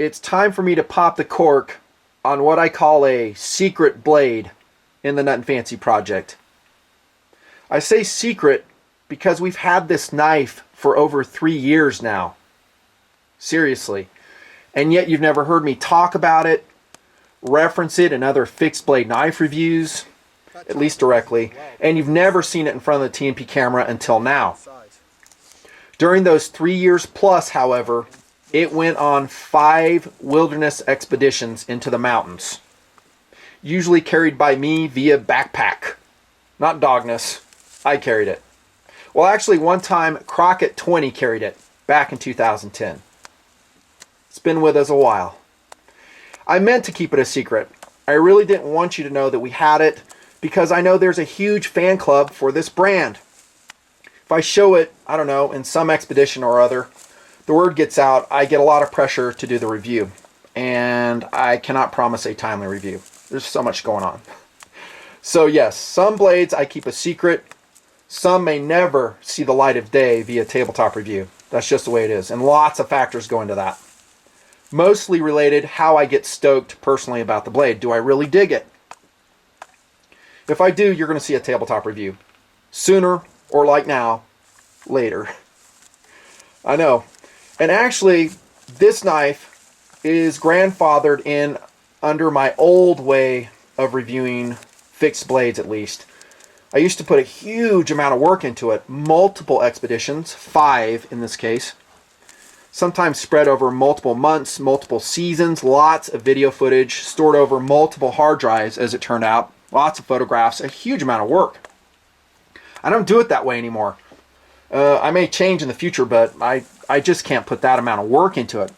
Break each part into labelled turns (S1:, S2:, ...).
S1: it's time for me to pop the cork on what I call a secret blade in the Nutnfancy project. I say secret because we've had this knife for over 3 years now. Seriously. And yet you've never heard me talk about it, reference it in other fixed blade knife reviews, at least directly, and you've never seen it in front of the TMP camera until now. During those 3 years plus, however, it went on 5 wilderness expeditions into the mountains, usually carried by me via backpack. Not dogness, I carried it. Well, actually, one time Crockett 20 carried it back in 2010. It's been with us a while. I meant to keep it a secret. I really didn't want you to know that we had it because I know there's a huge fan club for this brand. If I show it, I don't know, in some expedition or other, the word gets out, I get a lot of pressure to do the review. And I cannot promise a timely review. There's so much going on. So yes, some blades I keep a secret. Some may never see the light of day via tabletop review. That's just the way it is. And lots of factors go into that. Mostly related how I get stoked personally about the blade. Do I really dig it? If I do, you're going to see a tabletop review. Sooner, or like now, later. I know. And actually, this knife is grandfathered in under my old way of reviewing fixed blades, at least. I used to put a huge amount of work into it. Multiple expeditions, 5 in this case. Sometimes spread over multiple months, multiple seasons, lots of video footage, stored over multiple hard drives, as it turned out. Lots of photographs, a huge amount of work. I don't do it that way anymore. I may change in the future, but I just can't put that amount of work into it.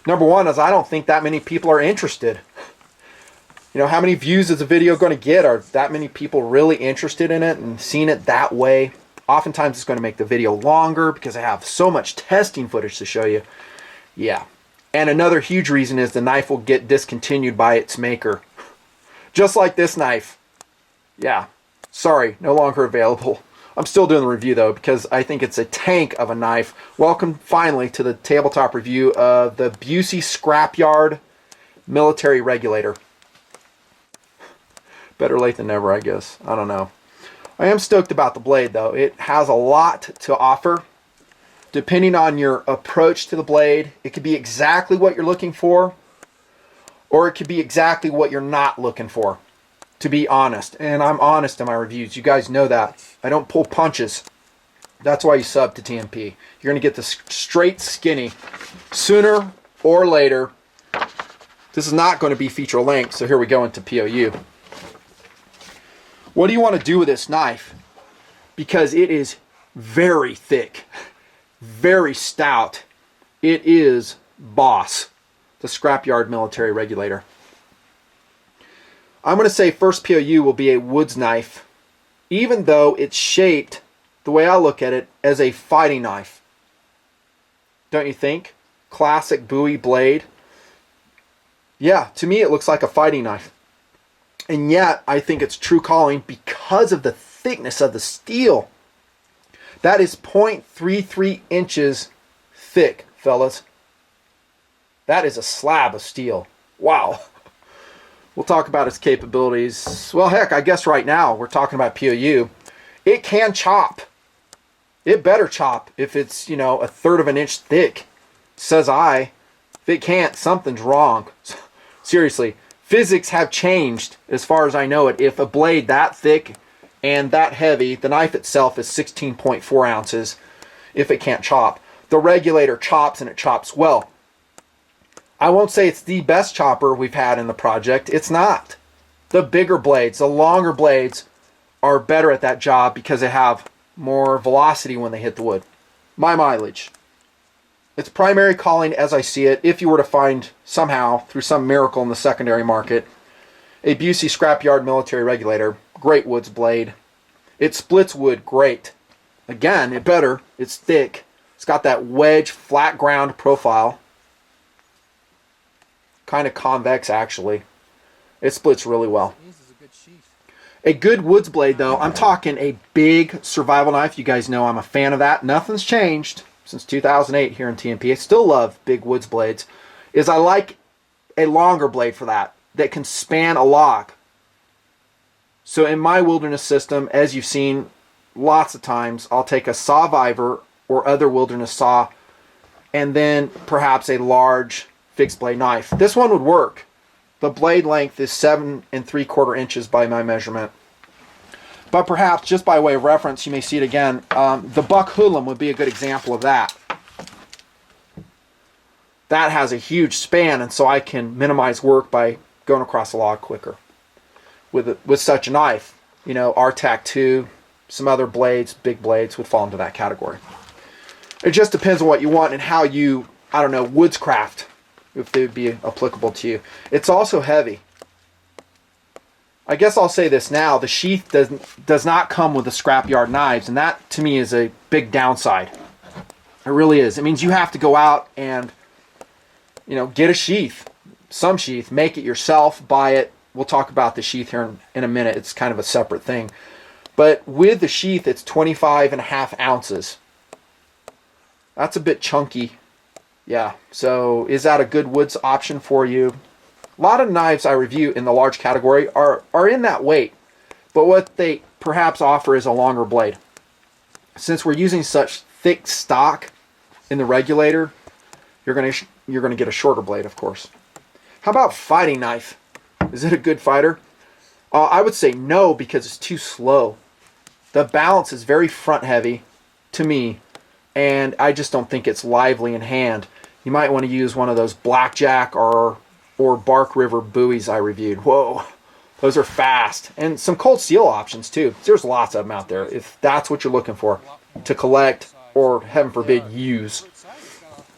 S1: Number one is I don't think that many people are interested. You know, how many views is a video going to get? Are that many people really interested in it and seeing it that way? Oftentimes it's going to make the video longer because I have so much testing footage to show you. Yeah. And another huge reason is the knife will get discontinued by its maker. Just like this knife. Yeah. Sorry, no longer available. I'm still doing the review though because I think it's a tank of a knife. Welcome finally to the tabletop review of the Busey Scrapyard Military Regulator. Better late than never, I guess. I don't know. I am stoked about the blade though. It has a lot to offer. Depending on your approach to the blade, it could be exactly what you're looking for, or it could be exactly what you're not looking for, to be honest. And I'm honest in my reviews. You guys know that. I don't pull punches. That's why you sub to TMP. You're going to get the straight skinny sooner or later. This is not going to be feature length, so here we go into POU. What do you want to do with this knife? Because it is very thick, very stout. It is Boss, the Scrapyard Military Regulator. I'm going to say first POU will be a woods knife, even though it's shaped, the way I look at it, as a fighting knife. Don't you think? Classic Bowie blade. Yeah, to me it looks like a fighting knife. And yet, I think it's true calling because of the thickness of the steel. That is 0.33 inches thick, fellas. That is a slab of steel. Wow. We'll talk about its capabilities. Well, heck, I guess right now we're talking about POU. It can chop. It better chop if it's, you know, 1/3 of an inch thick. Says I. If it can't, something's wrong. Seriously. Physics have changed as far as I know it. If a blade that thick and that heavy, the knife itself is 16.4 ounces if it can't chop. The regulator chops and it chops well. I won't say it's the best chopper we've had in the project. It's not. The bigger blades, the longer blades are better at that job because they have more velocity when they hit the wood. My mileage. Its primary calling, as I see it, if you were to find somehow, through some miracle in the secondary market, a Busey Scrapyard Military Regulator, great woods blade. It splits wood great. Again, it better. It's thick. It's got that wedge, flat ground profile. Kind of convex, actually. It splits really well. A good woods blade, though, I'm talking a big survival knife. You guys know I'm a fan of that. Nothing's changed since 2008 here in TMP. I still love big woods blades. is I like a longer blade for that can span a log. So in my wilderness system, as you've seen lots of times, I'll take a Sawviver or other wilderness saw and then perhaps a large fixed blade knife. This one would work. The blade length is 7 3/4 inches by my measurement. But perhaps, just by way of reference, you may see it again, the Buck Hoodlum would be a good example of that. That has a huge span, and so I can minimize work by going across a log quicker with such a knife. You know, RTAC 2, some other blades, big blades, would fall into that category. It just depends on what you want and how you, I don't know, woodscraft, if they would be applicable to you. It's also heavy. I guess I'll say this now, the sheath does not come with the Scrapyard Knives, and that to me is a big downside. It really is. It means you have to go out and, you know, get a sheath, some sheath, make it yourself, buy it. We'll talk about the sheath here in a minute. It's kind of a separate thing. But with the sheath, it's 25.5 ounces. That's a bit chunky. Yeah, so is that a good woods option for you? A lot of knives I review in the large category are in that weight, but what they perhaps offer is a longer blade. Since we're using such thick stock in the Regulator, you're gonna get a shorter blade, of course. How about fighting knife? Is it a good fighter? I would say no, because it's too slow. The balance is very front heavy to me, and I just don't think it's lively in hand. You might want to use one of those Blackjack or Bark River buoys I reviewed. Whoa, those are fast. And some cold steel options too. There's lots of them out there if that's what you're looking for to collect or, heaven forbid, use.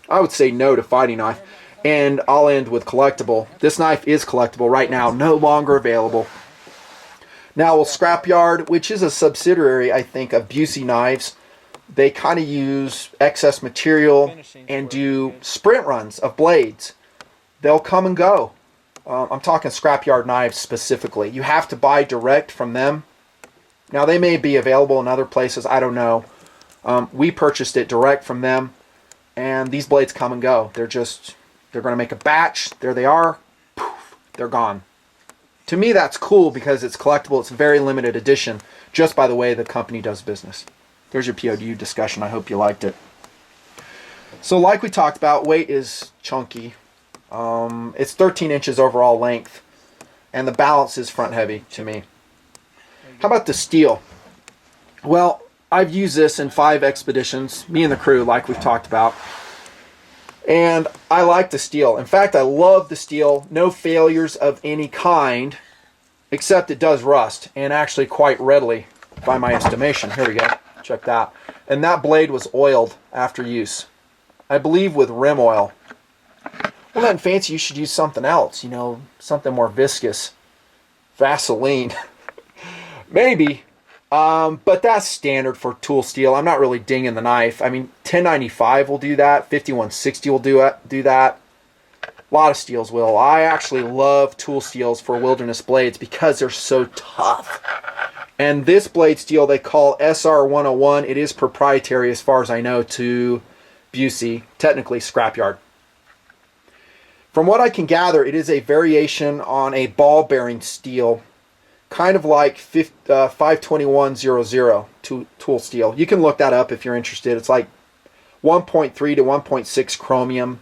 S1: I would say no to fighting knife. And I'll end with collectible. This knife is collectible right now, no longer available. Now, Scrapyard, which is a subsidiary, I think, of Busey Knives, they kind of use excess material and do sprint runs of blades. They'll come and go. I'm talking Scrapyard Knives specifically. You have to buy direct from them. Now, they may be available in other places. I don't know. We purchased it direct from them, and these blades come and go. They're going to make a batch. There they are. Poof, they're gone. To me, that's cool because it's collectible. It's a very limited edition, just by the way the company does business. There's your POU discussion. I hope you liked it. So like we talked about, weight is chunky. It's 13 inches overall length, and the balance is front heavy to me. How about the steel? Well, I've used this in 5 expeditions, me and the crew, like we've talked about. And I like the steel. In fact, I love the steel. No failures of any kind, except it does rust, and actually quite readily by my estimation. Here we go. Check that. And that blade was oiled after use. I believe with rim oil. Well, Nutnfancy, you should use something else, you know, something more viscous. Vaseline. Maybe. But that's standard for tool steel. I'm not really dinging the knife. I mean, 1095 will do that. 5160 will do that. A lot of steels will. I actually love tool steels for wilderness blades because they're so tough. And this blade steel they call SR101. It is proprietary, as far as I know, to Busey, technically Scrapyard. From what I can gather, it is a variation on a ball bearing steel, kind of like 52100 tool steel. You can look that up if you're interested. It's like 1.3 to 1.6 chromium.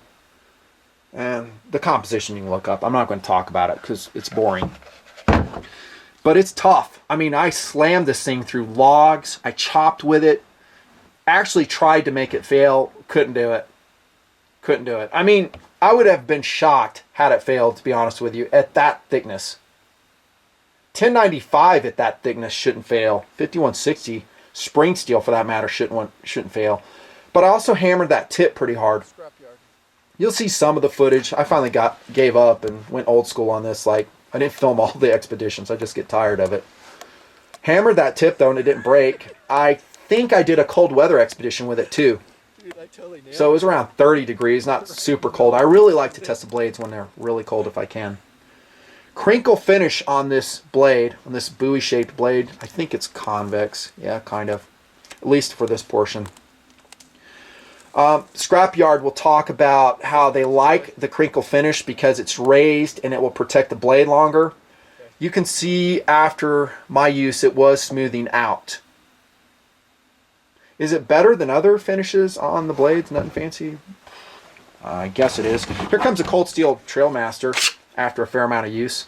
S1: And the composition you can look up. I'm not going to talk about it because it's boring. But it's tough. I mean, I slammed this thing through logs. I chopped with it. Actually tried to make it fail. Couldn't do it. Couldn't do it. I mean, I would have been shocked had it failed, to be honest with you, at that thickness. 1095 at that thickness shouldn't fail. 5160, spring steel for that matter, shouldn't fail. But I also hammered that tip pretty hard. You'll see some of the footage. I finally gave up and went old school on this. Like, I didn't film all the expeditions. I just get tired of it. Hammered that tip though, and it didn't break. I think I did a cold weather expedition with it too. Dude, I totally nailed it. So it was around 30 degrees, not super cold. I really like to test the blades when they're really cold if I can. Crinkle finish on this blade, on this buoy shaped blade. I think it's convex. Yeah, kind of. At least for this portion. Scrapyard will talk about how they like the crinkle finish because it's raised and it will protect the blade longer. You can see after my use it was smoothing out. Is it better than other finishes on the blades, Nutnfancy? I guess it is. Here comes a Cold Steel Trailmaster after a fair amount of use.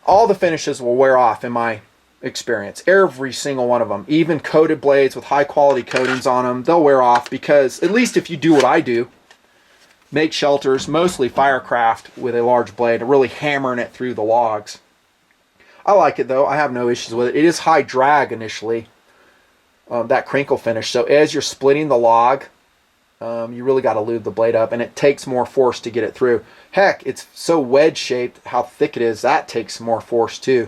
S1: All the finishes will wear off in my experience. Every single one of them. Even coated blades with high quality coatings on them, they'll wear off because, at least if you do what I do, make shelters, mostly Firecraft with a large blade, really hammering it through the logs. I like it though. I have no issues with it. It is high drag initially, that crinkle finish. So as you're splitting the log, you really got to lube the blade up, and it takes more force to get it through. Heck, it's so wedge shaped, how thick it is, that takes more force too.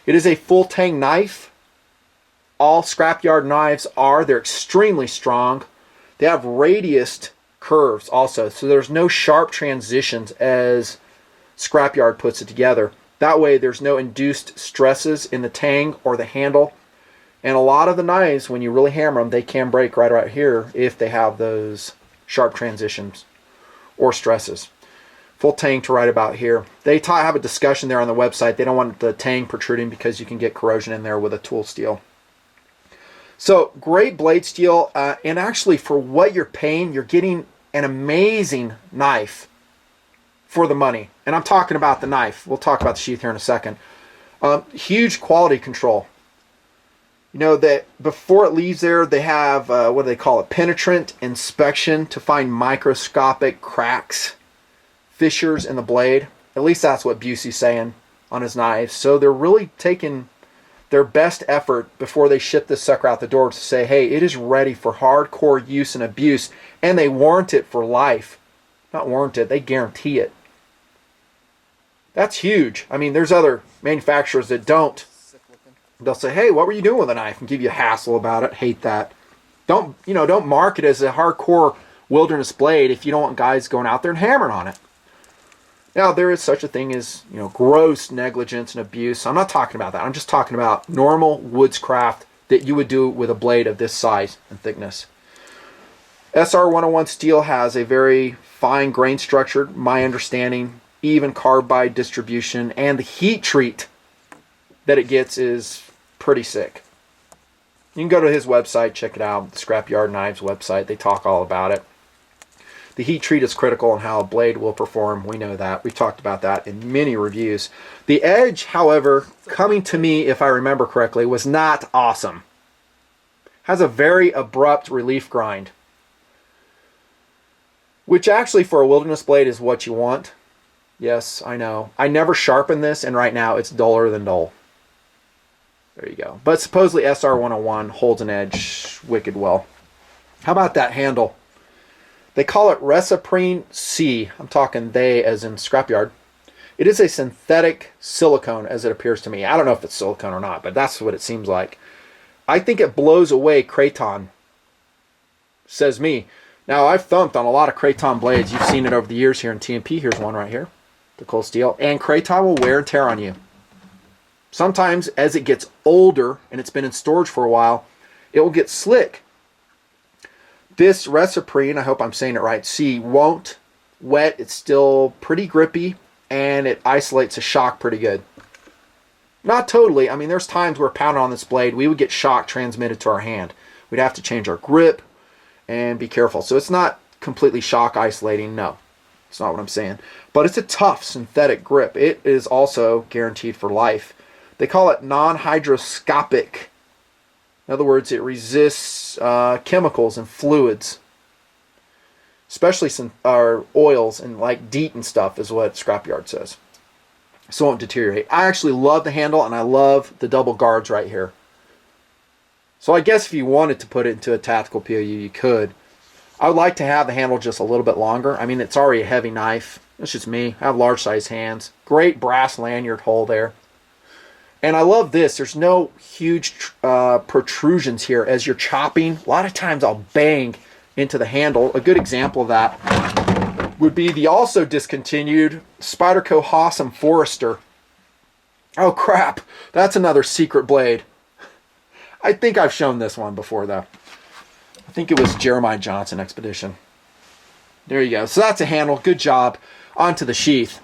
S1: It is a full tang knife. All Scrapyard knives are. They're extremely strong. They have radiused curves also, so there's no sharp transitions as Scrapyard puts it together. That way there's no induced stresses in the tang or the handle. And a lot of the knives, when you really hammer them, they can break right here if they have those sharp transitions or stresses. Full tang to right about here. They have a discussion there on the website. They don't want the tang protruding because you can get corrosion in there with a tool steel. So great blade steel, and actually for what you're paying, you're getting an amazing knife for the money. And I'm talking about the knife. We'll talk about the sheath here in a second. Huge quality control. You know that before it leaves there, they have, what do they call it, penetrant inspection to find microscopic cracks, fissures in the blade. At least that's what Busey's saying on his knives. So they're really taking their best effort before they ship this sucker out the door to say, hey, it is ready for hardcore use and abuse, and they warrant it for life. Not warrant it, they guarantee it. That's huge. I mean, there's other manufacturers that don't. They'll say, hey, what were you doing with a knife? And give you a hassle about it. Hate that. Don't market it as a hardcore wilderness blade if you don't want guys going out there and hammering on it. Now, there is such a thing as, gross negligence and abuse. I'm not talking about that. I'm just talking about normal woodscraft that you would do with a blade of this size and thickness. SR101 steel has a very fine grain structure, my understanding, even carbide distribution, and the heat treat that it gets is pretty sick. You can go to his website, check it out, the Scrapyard Knives website. They talk all about it. The heat treat is critical in how a blade will perform. We know that. We've talked about that in many reviews. The edge, however, coming to me, if I remember correctly, was not awesome. Has a very abrupt relief grind, which actually for a wilderness blade is what you want. Yes, I know. I never sharpened this, and right now it's duller than dull. There you go. But supposedly SR101 holds an edge wicked well. How about that handle? They call it Reciprene C. I'm talking they as in Scrapyard. It is a synthetic silicone, as it appears to me. I don't know if it's silicone or not, but that's what it seems like. I think it blows away Kraton, says me. Now, I've thumped on a lot of Kraton blades. You've seen it over the years here in TMP. Here's one right here, the Cold Steel. And Kraton will wear and tear on you. Sometimes, as it gets older and it's been in storage for a while, it will get slick. This Reciprene, I hope I'm saying it right, C, won't wet. It's still pretty grippy, and it isolates a shock pretty good. Not totally. I mean, there's times we're pounding on this blade, we would get shock transmitted to our hand. We'd have to change our grip and be careful. So it's not completely shock isolating, no. It's not what I'm saying. But it's a tough synthetic grip. It is also guaranteed for life. They call it non-hydroscopic. In other words, it resists chemicals and fluids, especially some oils and like DEET and stuff is what Scrapyard says. So it won't deteriorate. I actually love the handle, and I love the double guards right here. So I guess if you wanted to put it into a tactical POU, you could. I would like to have the handle just a little bit longer. I mean, it's already a heavy knife. It's just me. I have large size hands. Great brass lanyard hole there. And I love this. There's no huge protrusions here as you're chopping. A lot of times I'll bang into the handle. A good example of that would be the also discontinued Spyderco Hossam Forester. Oh crap, that's another secret blade. I think I've shown this one before though. think it was Jeremiah Johnson Expedition. There you go. So that's a handle. Good job. Onto the sheath.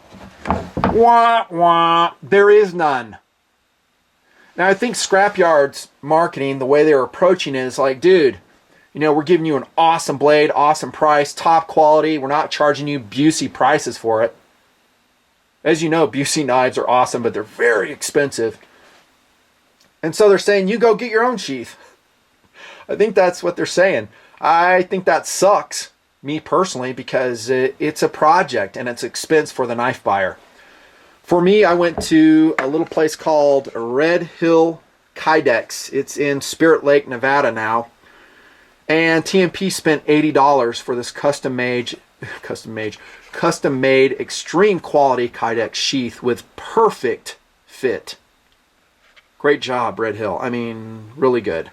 S1: Wah, wah. There is none. Now, I think Scrapyard's marketing, the way they're approaching it, is like, dude, you know, we're giving you an awesome blade, awesome price, top quality. We're not charging you Busey prices for it. As you know, Busey knives are awesome, but they're very expensive. And so they're saying, you go get your own sheath. I think that's what they're saying. I think that sucks, me personally, because it's a project and it's expense for the knife buyer. For me, I went to a little place called Red Hill Kydex. It's in Spirit Lake, Nevada now. And TMP spent $80 for this custom-made extreme quality Kydex sheath with perfect fit. Great job, Red Hill. I mean, really good.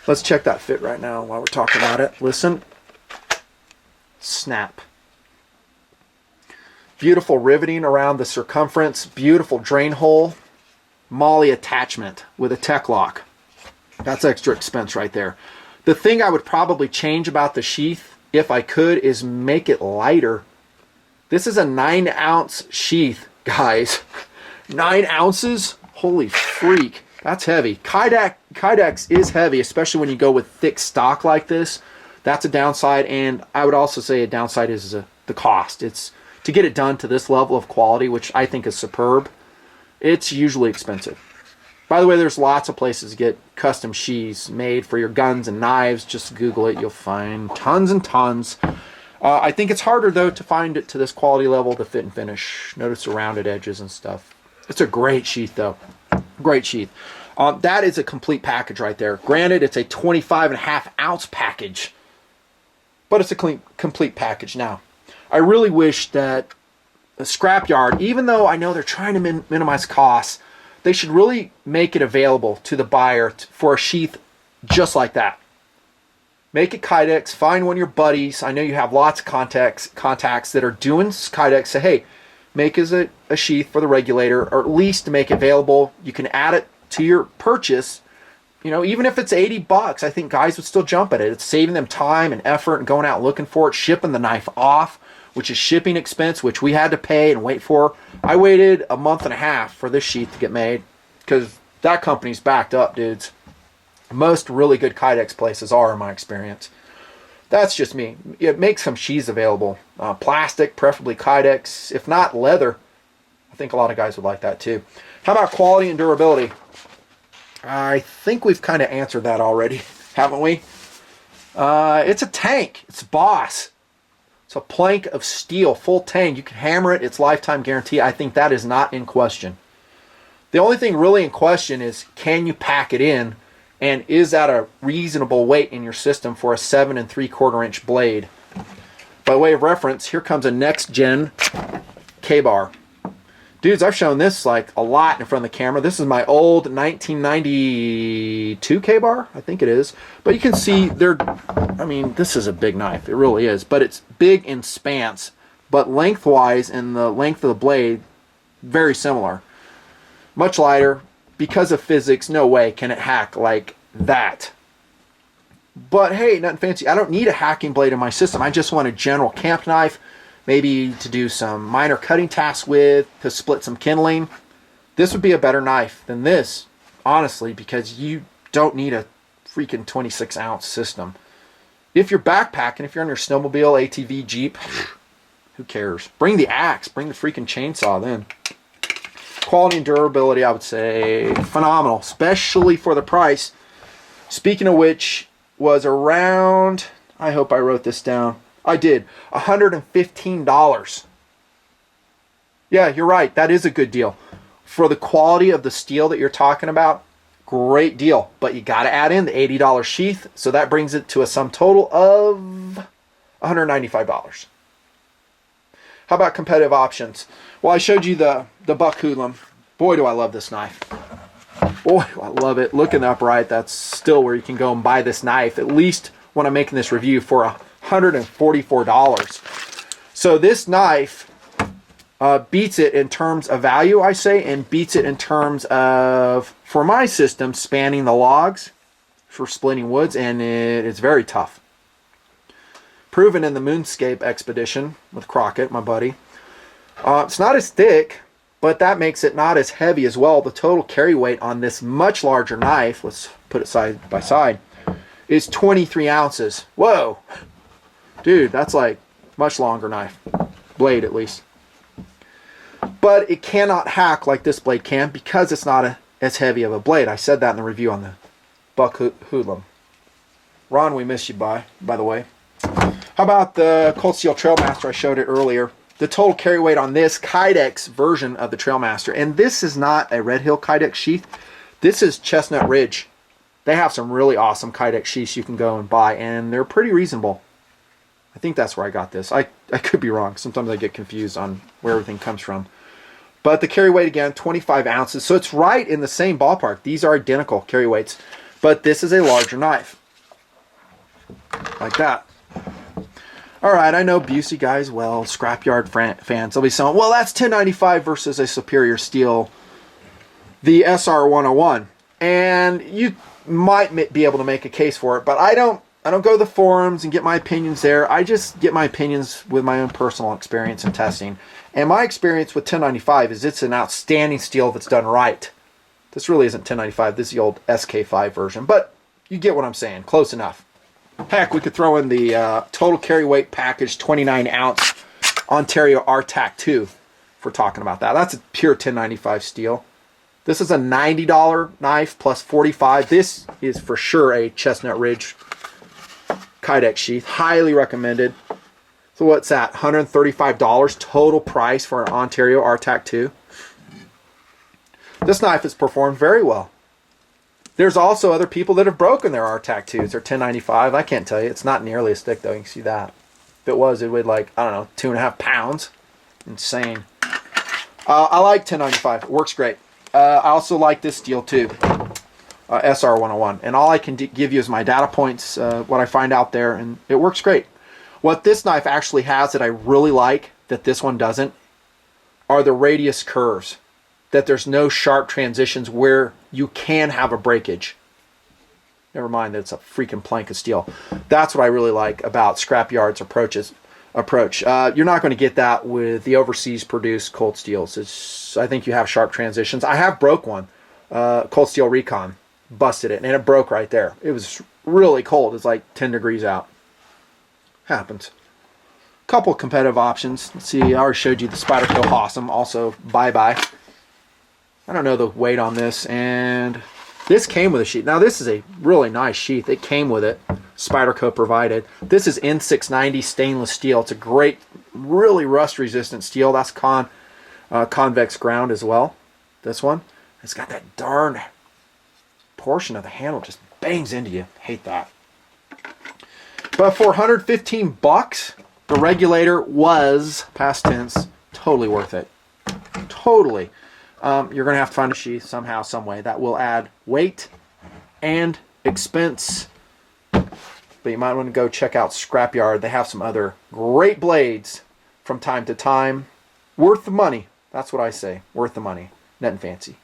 S1: Let's check that fit right now while we're talking about it. Listen. Snap. Beautiful riveting around the circumference. Beautiful drain hole. Molly attachment with a tech lock. That's extra expense right there. The thing I would probably change about the sheath, if I could, is make it lighter. This is a 9-ounce sheath, guys. 9 ounces? Holy freak. That's heavy. Kydex is heavy, especially when you go with thick stock like this. That's a downside, and I would also say a downside is the cost. It's to get it done to this level of quality, which I think is superb, it's usually expensive. By the way, there's lots of places to get custom sheaths made for your guns and knives. Just Google it. You'll find tons and tons. I think it's harder, though, to find it to this quality level, the fit and finish. Notice the rounded edges and stuff. It's a great sheath, though. Great sheath. That is a complete package right there. Granted, it's a 25.5-ounce package, but it's a complete package. Now, I really wish that the Scrapyard, even though I know they're trying to minimize costs, they should really make it available to the buyer for a sheath just like that. Make it Kydex. Find one of your buddies. I know you have lots of contacts that are doing Kydex. Say, hey, make as a sheath for the Regulator, or at least make it available. You can add it to your purchase. You know, even if it's $80, I think guys would still jump at it. It's saving them time and effort and going out looking for it, shipping the knife off, which is shipping expense, which we had to pay and wait for. I waited a month and a half for this sheath to get made because that company's backed up, dudes. Most really good Kydex places are, in my experience. That's just me. It makes some sheaths available. Plastic, preferably Kydex. If not, leather. I think a lot of guys would like that too. How about quality and durability? I think we've kind of answered that already, haven't we? It's a tank. It's Boss. It's a plank of steel, full tang. You can hammer it. It's lifetime guarantee. I think that is not in question. The only thing really in question is, can you pack it in? And is that a reasonable weight in your system for a 7 3/4-inch blade? By way of reference, here comes a next gen K-bar. Dudes, I've shown this like a lot in front of the camera. This is my old 1992 K-bar, I think it is. But you can see I mean, this is a big knife. It really is. But it's big in spans. But lengthwise and the length of the blade, very similar. Much lighter. Because of physics, no way can it hack like that. But hey, nothing fancy. I don't need a hacking blade in my system. I just want a general camp knife, maybe to do some minor cutting tasks with, to split some kindling. This would be a better knife than this, honestly, because you don't need a freaking 26-ounce system. If you're backpacking, if you're on your snowmobile, ATV, Jeep, who cares? Bring the axe, bring the freaking chainsaw then. Quality and durability, I would say, phenomenal, especially for the price. Speaking of which, was around, I hope I wrote this down. I did, $115. Yeah, you're right. That is a good deal. For the quality of the steel that you're talking about, great deal. But you got to add in the $80 sheath, so that brings it to a sum total of $195. How about competitive options? Well, I showed you the buck hoodlum. Boy, do I love this knife. Boy, I love it. Look in the upright. That's still where you can go and buy this knife, at least when I'm making this review, for $144. So this knife beats it in terms of value, I say, and beats it in terms of, for my system, spanning the logs. for splitting woods, and it's very tough. Proven in the Moonscape expedition with Crockett, my buddy. It's not as thick, but that makes it not as heavy as well. The total carry weight on this much larger knife, let's put it side by side, is 23 ounces. Whoa! Dude, that's like much longer knife. Blade, at least. But it cannot hack like this blade can because it's not as heavy of a blade. I said that in the review on the Buck Hoodlum. Ron, we miss you, by the way. How about the Cold Steel Trailmaster? I showed it earlier. The total carry weight on this Kydex version of the Trailmaster, and this is not a Red Hill Kydex sheath. This is Chestnut Ridge. They have some really awesome Kydex sheaths you can go and buy, and they're pretty reasonable. I think that's where I got this. I could be wrong. Sometimes I get confused on where everything comes from. But the carry weight, again, 25 ounces. So it's right in the same ballpark. These are identical carry weights. But this is a larger knife. Like that. All right, I know Busey guys, well, Scrapyard fans, they'll be saying, well, that's $10.95 versus a superior steel, the SR101. And you might be able to make a case for it, but I don't go to the forums and get my opinions there. I just get my opinions with my own personal experience and testing. And my experience with 1095 is it's an outstanding steel if it's done right. This really isn't 1095. This is the old SK5 version. But you get what I'm saying. Close enough. Heck, we could throw in the total carry weight package 29-ounce Ontario RTAC 2 if we're talking about that. That's a pure 1095 steel. This is a $90 knife plus 45. This is for sure a Chestnut Ridge Kydex sheath. Highly recommended. So what's that? $135 total price for an Ontario RTAC 2. This knife has performed very well. There's also other people that have broken their RTAC 2s. They're 1095. I can't tell you. It's not nearly as thick though. You can see that. If it was, it would like, I don't know, 2.5 pounds. Insane. I like 1095. It works great. I also like this steel too. SR101. And all I can give you is my data points, what I find out there, and it works great. What this knife actually has that I really like, that this one doesn't, are the radius curves. That there's no sharp transitions where you can have a breakage. Never mind that it's a freaking plank of steel. That's what I really like about Scrapyard's approach. You're not going to get that with the overseas produced cold steels. I think you have sharp transitions. I have broke one, Cold Steel Recon, busted it, and it broke right there. It was really cold. It's like 10 degrees out. Happens. Couple competitive options. Let's see, I already showed you the Spyderco Awesome, also bye-bye. I don't know the weight on this, and this came with a sheath. Now this is a really nice sheath. It came with it. Spyderco provided. This is N690 stainless steel. It's a great, really rust-resistant steel. That's convex ground as well. This one. It's got that darn portion of the handle just bangs into you. Hate that. But for 115 bucks, the Regulator was, past tense, totally worth it. Totally. You're going to have to find a sheath somehow, some way that will add weight and expense. But you might want to go check out Scrapyard. They have some other great blades from time to time. Worth the money. That's what I say. Worth the money. Nutnfancy.